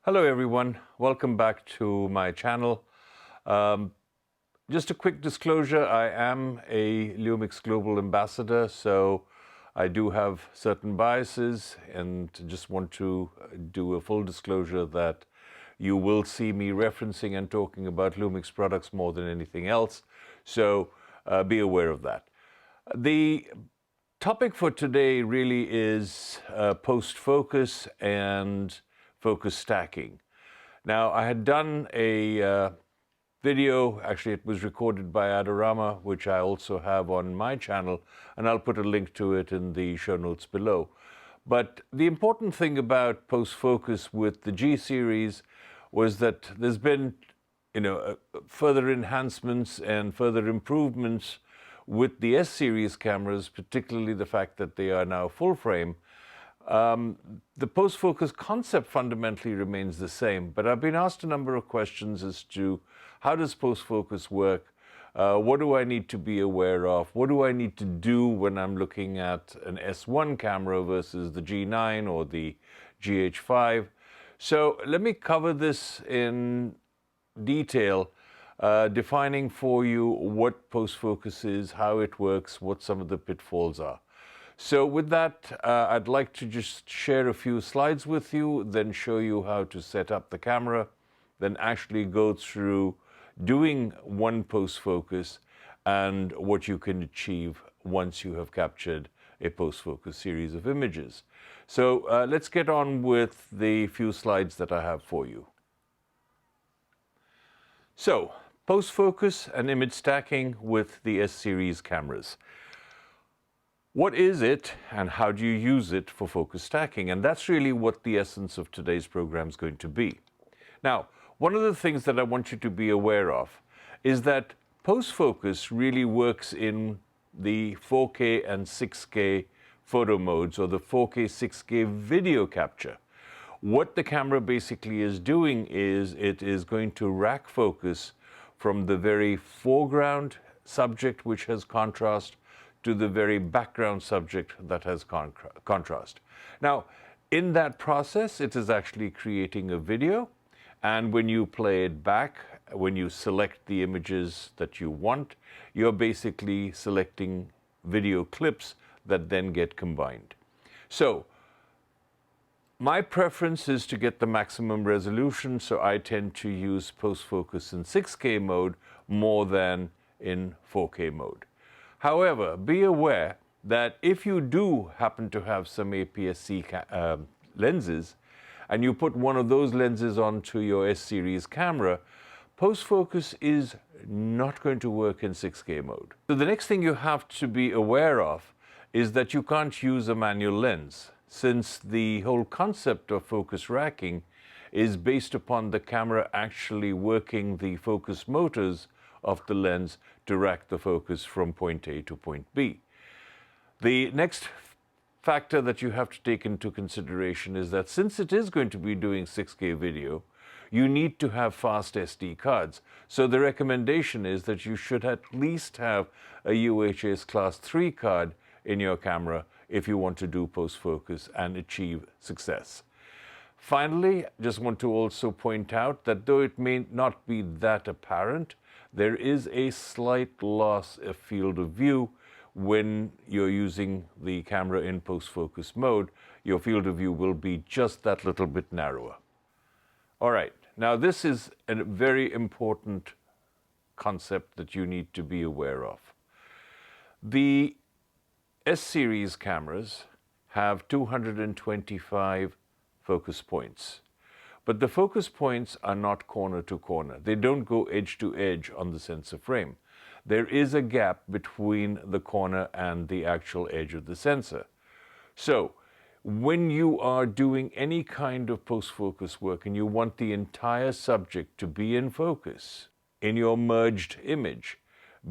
Hello everyone, welcome back to my channel. Just a quick disclosure, I am a Lumix Global Ambassador, so I do have certain biases and just want to do a full disclosure that you will see me referencing and talking about Lumix products more than anything else, so be aware of that. The topic for today really is post-focus and focus stacking. Now, I had done a video, actually it was recorded by Adorama, which I also have on my channel, and I'll put a link to it in the show notes below. But the important thing about post-focus with the G series was that there's been, further enhancements and further improvements with the S series cameras, particularly the fact that they are now full frame. The post-focus concept fundamentally remains the same, but I've been asked a number of questions as to how does post-focus work? What do I need to be aware of? What do I need to do when I'm looking at an S1 camera versus the G9 or the GH5? So let me cover this in detail, defining for you what post-focus is, how it works, what some of the pitfalls are. So with that, I'd like to just share a few slides with you, then show you how to set up the camera, then actually go through doing one post-focus and what you can achieve once you have captured a post-focus series of images. So let's get on with the few slides that I have for you. So, post-focus and image stacking with the S-series cameras. What is it and how do you use it for focus stacking? And that's really what the essence of today's program is going to be. Now, one of the things that I want you to be aware of is that post-focus really works in the 4K and 6K photo modes, or the 4K, 6K video capture. What the camera basically is doing is it is going to rack focus from the very foreground subject, which has contrast, to the very background subject that has contrast. Now, in that process, it is actually creating a video, and when you play it back, when you select the images that you want, you're basically selecting video clips that then get combined. So, my preference is to get the maximum resolution, so I tend to use post-focus in 6K mode more than in 4K mode. However, be aware that if you do happen to have some APS-C lenses, and you put one of those lenses onto your S-series camera, post-focus is not going to work in 6K mode. So the next thing you have to be aware of is that you can't use a manual lens, since the whole concept of focus racking is based upon the camera actually working the focus motors of the lens to rack the focus from point A to point B. The next factor that you have to take into consideration is that since it is going to be doing 6K video, you need to have fast SD cards. So the recommendation is that you should at least have a UHS Class 3 card in your camera if you want to do post-focus and achieve success. Finally, just want to also point out that though it may not be that apparent, there is a slight loss of field of view when you're using the camera in post-focus mode. Your field of view will be just that little bit narrower. All right, now this is a very important concept that you need to be aware of. The S-series cameras have 225 focus points. But the focus points are not corner to corner. They don't go edge to edge on the sensor frame. There is a gap between the corner and the actual edge of the sensor. So, when you are doing any kind of post-focus work and you want the entire subject to be in focus in your merged image,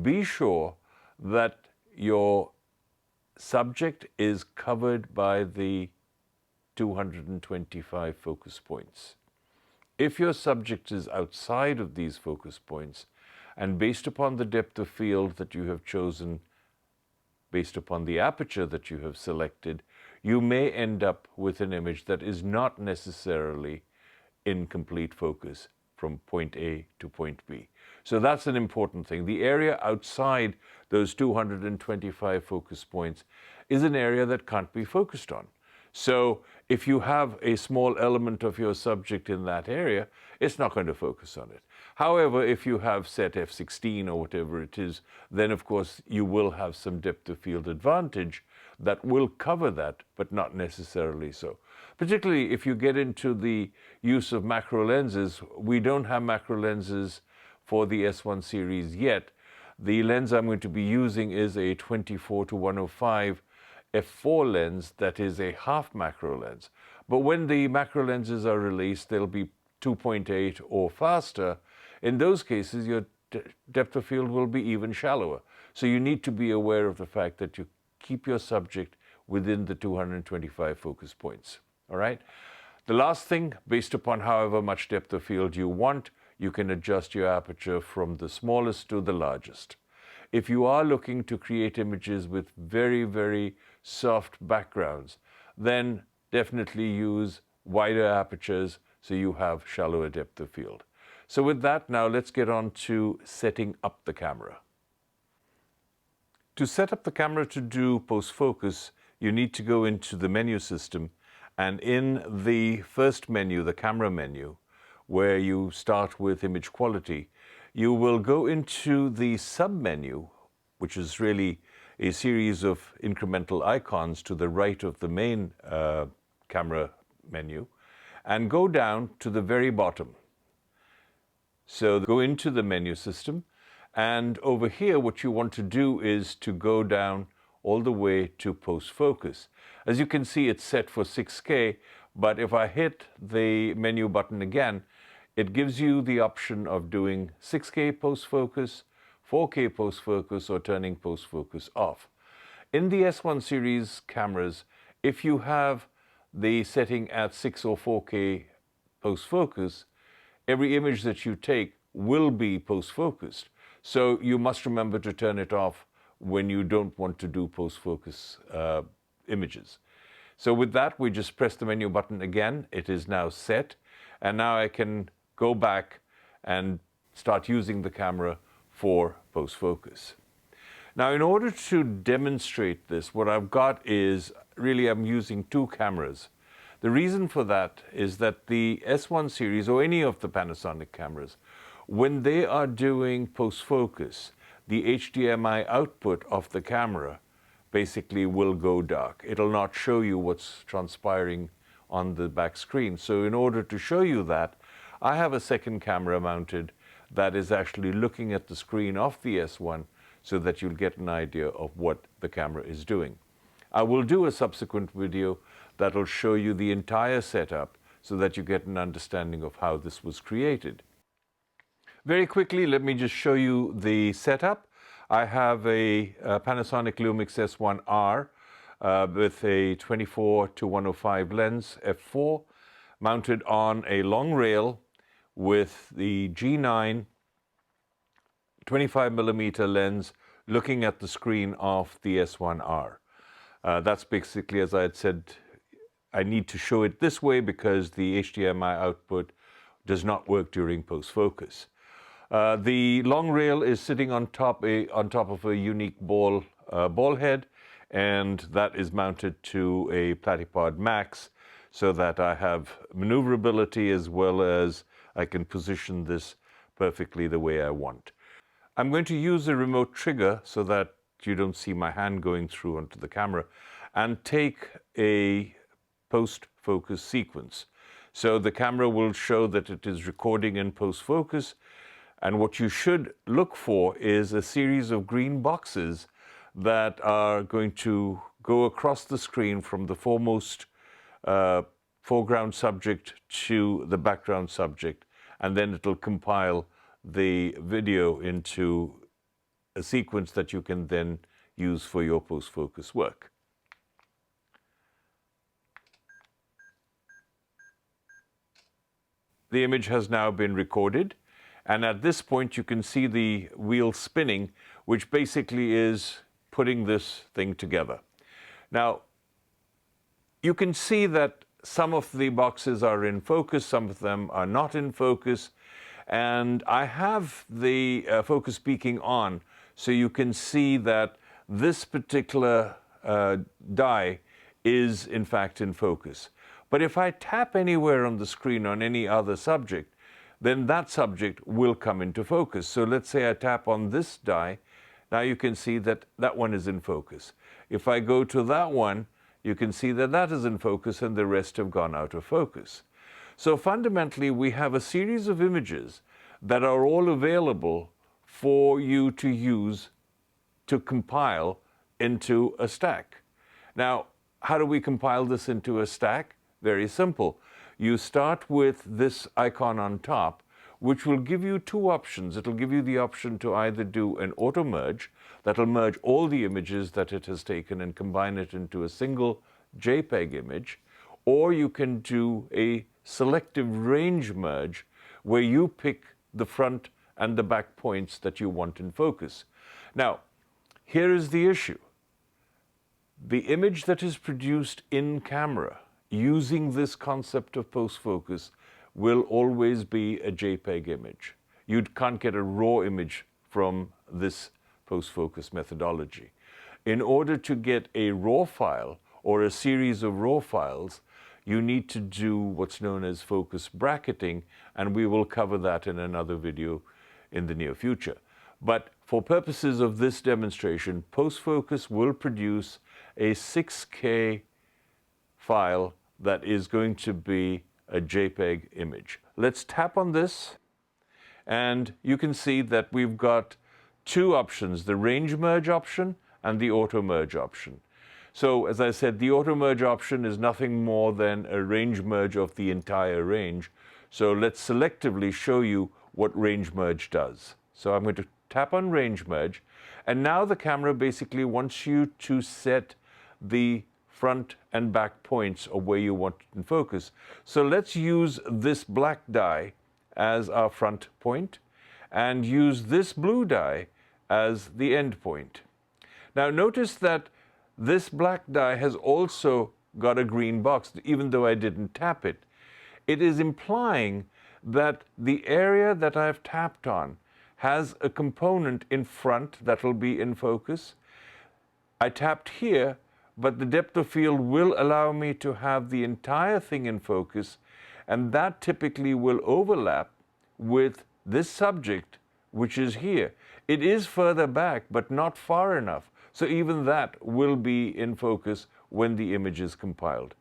be sure that your subject is covered by the 225 focus points. If your subject is outside of these focus points, and based upon the depth of field that you have chosen, based upon the aperture that you have selected, you may end up with an image that is not necessarily in complete focus from point A to point B. So that's an important thing. The area outside those 225 focus points is an area that can't be focused on. So if you have a small element of your subject in that area, it's not going to focus on it. However, if you have set f16 or whatever it is, then of course you will have some depth of field advantage that will cover that, but not necessarily so. Particularly if you get into the use of macro lenses. We don't have macro lenses for the S1 series yet. The lens I'm going to be using is a 24-105 f4 lens that is a half macro lens. But when the macro lenses are released, they'll be 2.8 or faster. In those cases, your depth of field will be even shallower. So you need to be aware of the fact that you keep your subject within the 225 focus points. All right? The last thing, based upon however much depth of field you want, you can adjust your aperture from the smallest to the largest. If you are looking to create images with very, very soft backgrounds, then definitely use wider apertures so you have shallower depth of field. So with that, now let's get on to setting up the camera. To set up the camera to do post-focus, you need to go into the menu system, and in the first menu, the camera menu, where you start with image quality, you will go into the sub-menu, which is really a series of incremental icons to the right of the main camera menu, and go down to the very bottom. So go into the menu system, and over here what you want to do is to go down all the way to post-focus. As you can see, it's set for 6K, but if I hit the menu button again, it gives you the option of doing 6K post-focus, 4K post-focus, or turning post-focus off. In the S1 series cameras, if you have the setting at 6 or 4K post-focus, every image that you take will be post-focused. So you must remember to turn it off when you don't want to do post-focus images. So with that, we just press the menu button again. It is now set. And now I can go back and start using the camera for post-focus. Now, in order to demonstrate this, what I've got is really I'm using two cameras. The reason for that is that the S1 series, or any of the Panasonic cameras, when they are doing post-focus, the HDMI output of the camera basically will go dark. It'll not show you what's transpiring on the back screen. So in order to show you that, I have a second camera mounted that is actually looking at the screen of the S1 so that you'll get an idea of what the camera is doing. I will do a subsequent video that'll show you the entire setup so that you get an understanding of how this was created. Very quickly, let me just show you the setup. I have a Panasonic Lumix S1R with a 24-105 lens f4 mounted on a long rail with the G9 25mm lens looking at the screen of the S1R. That's basically, as I had said, I need to show it this way because the HDMI output does not work during post-focus. The long rail is sitting on top of a unique ball head, and that is mounted to a Platypod Max so that I have maneuverability as well as I can position this perfectly the way I want. I'm going to use a remote trigger so that you don't see my hand going through onto the camera, and take a post-focus sequence. So the camera will show that it is recording in post-focus, and what you should look for is a series of green boxes that are going to go across the screen from the foremost foreground subject to the background subject, and then it'll compile the video into a sequence that you can then use for your post-focus work. The image has now been recorded, and at this point you can see the wheel spinning, which basically is putting this thing together. Now, you can see that some of the boxes are in focus, some of them are not in focus. And I have the focus peaking on, so you can see that this particular die is in fact in focus. But if I tap anywhere on the screen on any other subject, then that subject will come into focus. So let's say I tap on this die. Now you can see that that one is in focus. If I go to that one, you can see that that is in focus and the rest have gone out of focus. So fundamentally, we have a series of images that are all available for you to use to compile into a stack. Now, how do we compile this into a stack? Very simple. You start with this icon on top, which will give you two options. It'll give you the option to either do an auto merge, that'll merge all the images that it has taken and combine it into a single JPEG image, or you can do a selective range merge where you pick the front and the back points that you want in focus. Now, here is the issue. The image that is produced in camera using this concept of post-focus will always be a JPEG image. You can't get a raw image from this post-focus methodology. In order to get a raw file or a series of raw files, you need to do what's known as focus bracketing, and we will cover that in another video in the near future. But for purposes of this demonstration, post-focus will produce a 6K file that is going to be a JPEG image. Let's tap on this, and you can see that we've got two options, the range merge option and the auto merge option. So as I said, the auto merge option is nothing more than a range merge of the entire range. So let's selectively show you what range merge does. So I'm going to tap on range merge, and now the camera basically wants you to set the front and back points of where you want it in focus. So let's use this black die as our front point and use this blue die as the end point. Now notice that this black die has also got a green box, even though I didn't tap it. It is implying that the area that I've tapped on has a component in front that will be in focus. I tapped here, but the depth of field will allow me to have the entire thing in focus, and that typically will overlap with this subject, which is here. It is further back, but not far enough. So even that will be in focus when the image is compiled.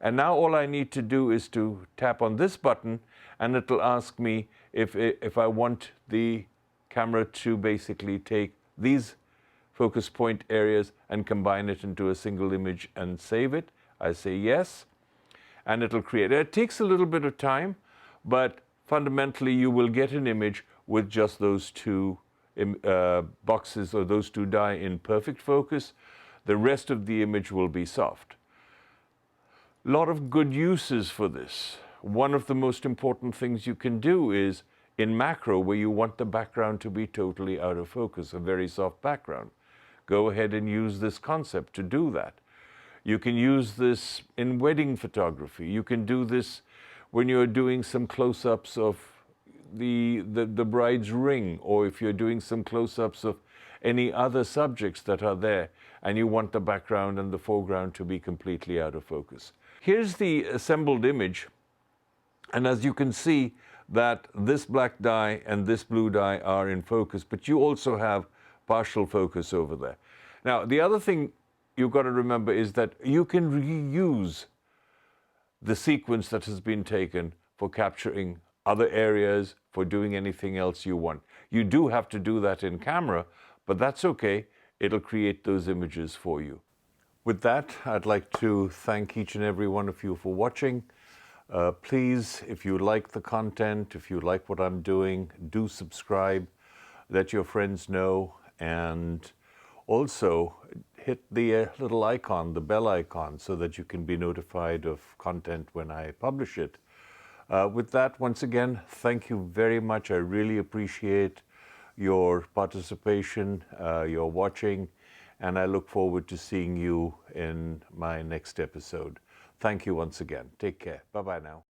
And now all I need to do is to tap on this button, and it'll ask me if I want the camera to basically take these focus point areas and combine it into a single image and save it. I say yes, and it'll create it. It takes a little bit of time, but fundamentally you will get an image with just those two boxes or those two die in perfect focus. The rest of the image will be soft. A lot of good uses for this. One of the most important things you can do is in macro, where you want the background to be totally out of focus, a very soft background. Go ahead and use this concept to do that. You can use this in wedding photography. You can do this when you're doing some close-ups of the bride's ring, or if you're doing some close-ups of any other subjects that are there and you want the background and the foreground to be completely out of focus. Here's the assembled image, and as you can see that this black die and this blue die are in focus, but you also have partial focus over there. Now, the other thing you've got to remember is that you can reuse the sequence that has been taken for capturing other areas, for doing anything else you want. You do have to do that in camera, but that's okay. It'll create those images for you. With that, I'd like to thank each and every one of you for watching. Please, if you like the content, if you like what I'm doing, do subscribe, let your friends know, and also hit the little icon, the bell icon, so that you can be notified of content when I publish it. With that, once again, thank you very much. I really appreciate your participation, your watching, and I look forward to seeing you in my next episode. Thank you once again. Take care. Bye-bye now.